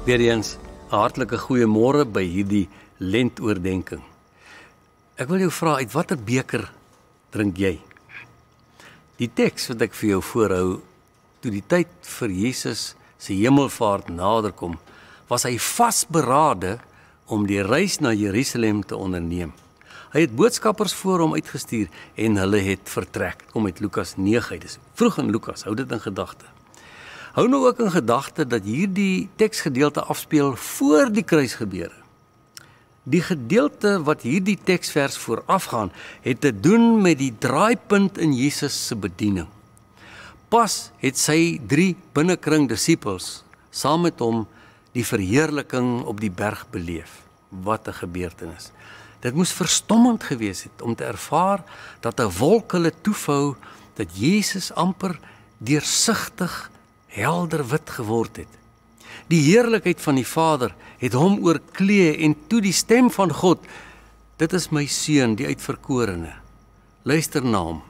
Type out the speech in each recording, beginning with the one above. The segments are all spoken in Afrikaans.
Weer eens, 'n hartlike goeiemôre by hierdie lentoordenking. Ek wil jou vra, uit watter beker drink jy? Die teks wat ek vir jou voorhou, toe die tyd vir Jesus se hemelvaart naderkom, was hy vasberade om die reis na Jerusalem te onderneem. Hy het boodskappers voor hom uitgestuur en hulle het vertrek. Kom uit Lukas 9, dis vroeg in Lukas, hou dit in gedagte. Hou nou ook in gedagte dat hierdie teksgedeelte afspeel voor die kruisgebeure. Die gedeelte wat hierdie teksvers voorafgaan, het te doen met die draaipunt in Jesus se bediening. Pas het sy 3 binnekring disippels saam met hom die verheerliking op die berg beleef. Wat 'n gebeurtenis. Dit moes verstommend gewees het om te ervaar dat 'n wolk hulle toevou, dat Jesus amper deursigtig helder wit geword het. Die heerlikheid van die Vader het hom oorklee en toe die stem van God, dit is my seun, die uitverkorene. Luister na hom.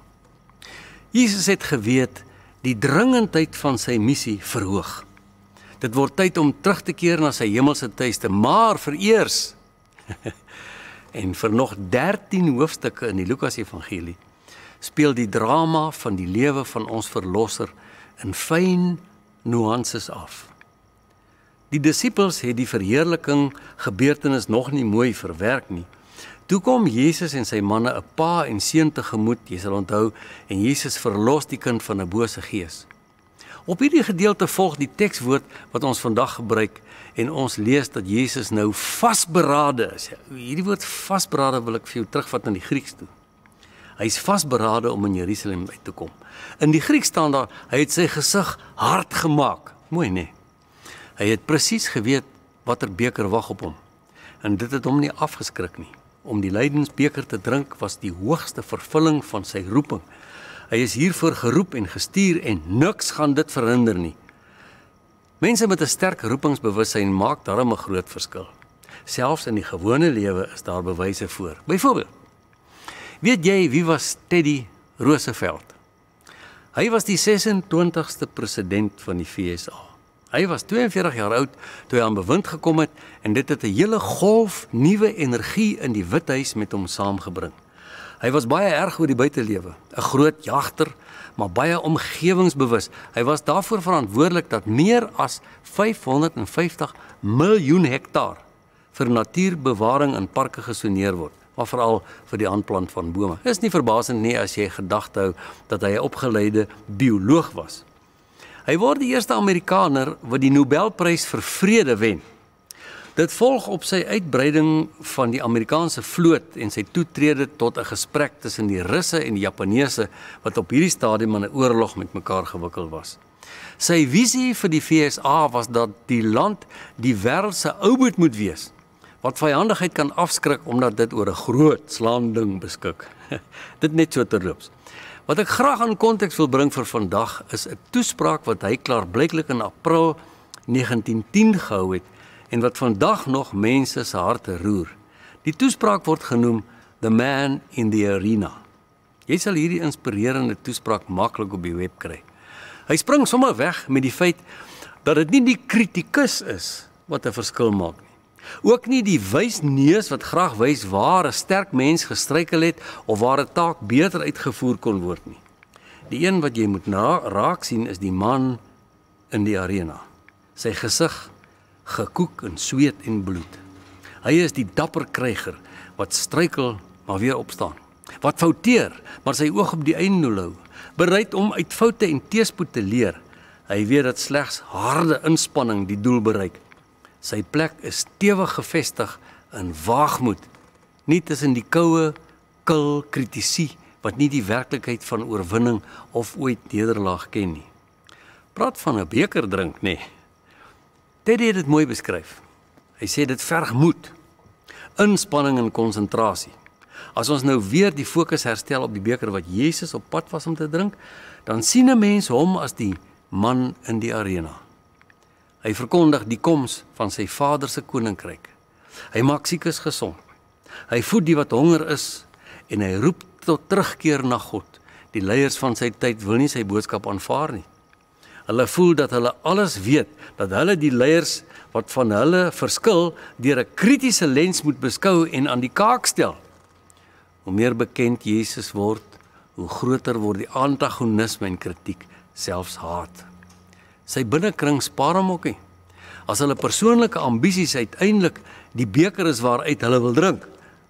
Jesus het geweet die dringendheid van sy missie verhoog. Dit word tyd om terug te keer na sy hemelse tuiste, maar vereers en vir nog 13 hoofstukke in die Lukas Evangelie speel die drama van die lewe van ons verlosser in fyn nuances af. Die disippels het die verheerliking gebeurtenis nog nie mooi verwerk nie. Toe kom Jesus en sy manne 'n pa en seun tegemoet, jy sal onthou, en Jesus verlos die kind van 'n bose gees. Op hierdie gedeelte volg die tekswoord wat ons vandag gebruik en ons lees dat Jesus nou vasberade is. Hierdie woord vasberade wil ek vir jou terugvat in die Grieks toe. Hy is vasberade om in Jerusalem uit te kom. In die Grieks staan daar, hy het sy gesig hard gemaak. Mooi, nee. Hy het presies geweet watter beker wag op hom. En dit het hom nie afgeskrik nie. Om die lydensbeker te drink was die hoogste vervulling van sy roeping. Hy is hiervoor geroep en gestuur en niks gaan dit verhinder nie. Mense met 'n sterk roepingsbewussyn maak daarom 'n groot verskil. Selfs in die gewone lewe is daar bewyse voor. Byvoorbeeld, weet jy wie was Teddy Roosevelt? Hy was die 26ste president van die VSA. Hy was 42 jaar oud toe hy aan bewind gekom het en dit het 'n hele golf nuwe energie in die Withuis met hom saamgebring. Hy was baie erg oor die buitelewe, 'n groot jagter, maar baie omgewingsbewus. Hy was daarvoor verantwoordelik dat meer as 550 miljoen hektaar vir natuurbewaring in parke gesoneer word, maar veral vir die aanplant van bome. Is nie verbasend nie as jy gedagte hou dat hy 'n opgeleide bioloog was. Hy word die eerste Amerikaner wat die Nobelprys vir vrede wen. Dit volg op sy uitbreiding van die Amerikaanse vloot en sy toetrede tot 'n gesprek tussen die Russe en die Japaneese wat op hierdie stadium in 'n oorlog met mekaar gewikkeld was. Sy visie vir die VSA was dat die land die wêreld se ouboet moet wees, wat vyandigheid kan afskrik omdat dit oor 'n groot slaanding beskik. Dit net so terloops. Wat ek graag aan konteks wil bring vir vandag is 'n toespraak wat hy klaarblyklik in April 1910 gehou het en wat vandag nog mense se harte roer. Die toespraak word genoem The Man in the Arena. Jy sal hierdie inspirerende toespraak maklik op die web kry. Hy spring sommer weg met die feit dat dit nie die kritikus is wat 'n verskil maak nie. Ook nie die wysneus wat graag wys waar 'n sterk mens gestruikel het of waar 'n taak beter uitgevoer kon word nie. Die een wat jy moet raak sien is die man in die arena. Sy gesig gekoek in sweet en bloed. Hy is die dapper kryger wat struikel maar weer opstaan. Wat fouteer, maar sy oog op die einde hou. Bereid om uit foute en teëspoed te leer. Hy weet dat slegs harde inspanning die doel bereik. Sy plek is stewig gevestig in waagmoed, nie tussen die koue, kil kritisie wat nie die werklikheid van oorwinning of ooit nederlaag ken nie. Praat van 'n beker drink, nee. Teddy het dit mooi beskryf. Hy sê dit verg moed, inspanning en konsentrasie. As ons nou weer die fokus herstel op die beker wat Jesus op pad was om te drink, dan sien 'n mens hom as die man in die arena. Hy verkondig die koms van sy Vader se koninkryk. Hy maak siekes gesond. Hy voed die wat honger is en hy roep tot terugkeer na God. Die leiers van sy tyd wil nie sy boodskap aanvaar nie. Hulle voel dat hulle alles weet, dat hulle die leiers wat van hulle verskil, deur 'n kritiese lens moet beskou en aan die kaak stel. Hoe meer bekend Jesus word, hoe groter word die antagonisme en kritiek, selfs haat. Sy binnekring spaar hom ook nie. As hulle persoonlike ambisies uiteindelik die beker is waaruit hulle wil drink.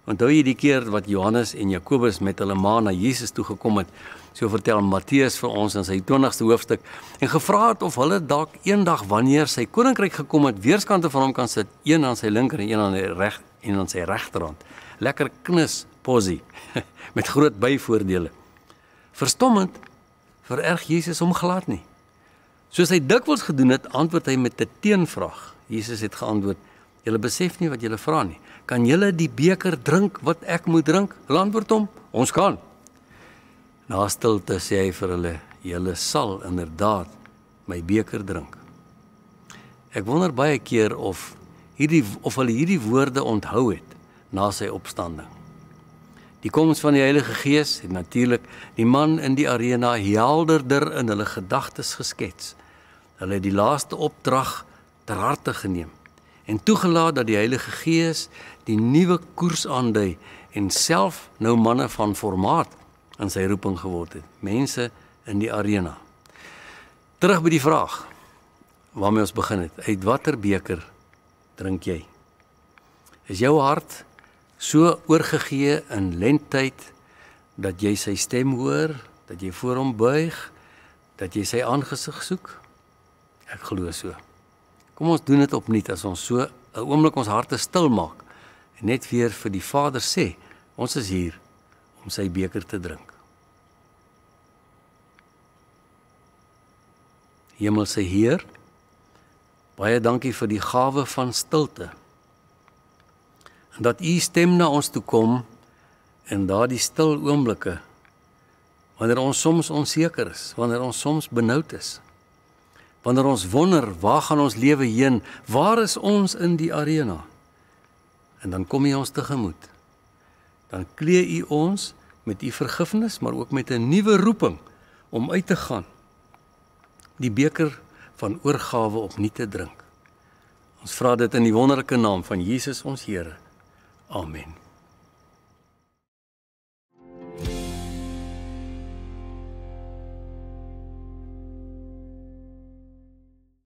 Onthou jy die keer wat Johannes en Jakobus met hulle ma na Jesus toe gekom het, so vertel Matteus vir ons in sy 20ste hoofstuk, en gevra het of hulle dalk eendag wanneer sy koninkryk gekom het, weerskante van hom kan sit, een aan sy linker en een aan sy regterhand. Lekker knus posie, met groot byvoordele. Verstommend, vererg Jesus hom glad nie. Soos hy dikwels gedoen het, antwoord hy met 'n teenvraag. Jesus het geantwoord, julle besef nie wat julle vra nie. Kan julle die beker drink wat ek moet drink? Hulle antwoord hom, ons kan. Na stilte sê hy vir hulle, julle sal inderdaad my beker drink. Ek wonder baie keer of hulle hierdie woorde onthou het na sy opstanding. Die koms van die Heilige Gees het natuurlik die man in die arena helderder in hulle gedagtes geskets. Hulle het die laaste opdrag ter harte geneem en toegelaat dat die Heilige Gees die nuwe koers aandui en self nou manne van formaat in sy roeping geword het. Mense in die arena. Terug by die vraag waarmee ons begin het. Uit watter beker drink jy? Is jou hart so oorgegee in lenttyd dat jy sy stem hoor, dat jy voor hom buig, dat jy sy aangesig soek? Ek glo so. Kom ons doen dit opnuut as ons so 'n oomblik ons harte stil maak en net weer vir die Vader sê, ons is hier om sy beker te drink. Hemelse Heer, baie dankie vir die gawe van stilte. En dat U stem na ons toe kom in daardie stil oomblikke, wanneer ons soms onseker is, wanneer ons soms benoud is, wanneer ons wonder, waar gaan ons lewe heen, waar is ons in die arena? En dan kom U ons tegemoet. Dan klee U ons met U vergifnis, maar ook met 'n nuwe roeping om uit te gaan, die beker van oorgawe opnuut te drink. Ons vra dit in die wonderlike naam van Jesus ons Here. Amen.